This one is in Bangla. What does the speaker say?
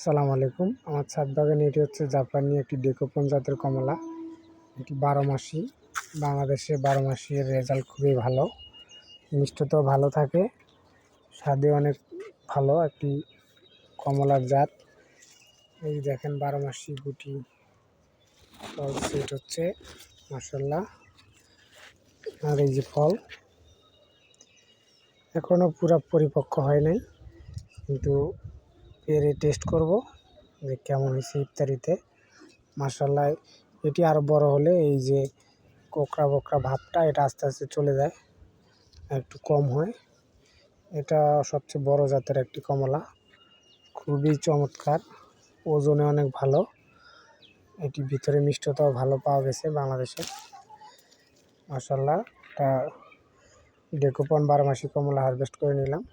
আসসালামু আলাইকুম। আমার ছাদ বাগানে এটি হচ্ছে জাপানি একটি ডেকোপন জাতের কমলা। এটি 12 মাসি। বাংলাদেশে 12 মাসি এর রেজাল্ট খুবই ভালো, মিষ্টতাও ভালো থাকে, স্বাদে অনেক ভালো একটি কমলার জাত। এই দেখেন 12 মাসি গুটি ফল সেট হচ্ছে, মাশাআল্লাহ। আর এই যে ফল এখনো পুরো পরিপক্ক হয় নাই, কিন্তু পেরে টেস্ট করব যে কেমন হয়েছে ইফতারিতে। মাশাআল্লাহ, এটি আরও বড় হলে এই যে কোকড়া বোকড়া ভাবটা এটা আস্তে আস্তে চলে যায়, একটু কম হয়। এটা সবচেয়ে বড় জাতের একটি কমলা, খুবই চমৎকার, ওজনে অনেক ভালো। এটি ভিতরে মিষ্টতাও ভালো পাওয়া গেছে বাংলাদেশে। মাশাআল্লাহ, এটা ডেকোপন 12 মাসি কমলা হারভেস্ট করে নিলাম।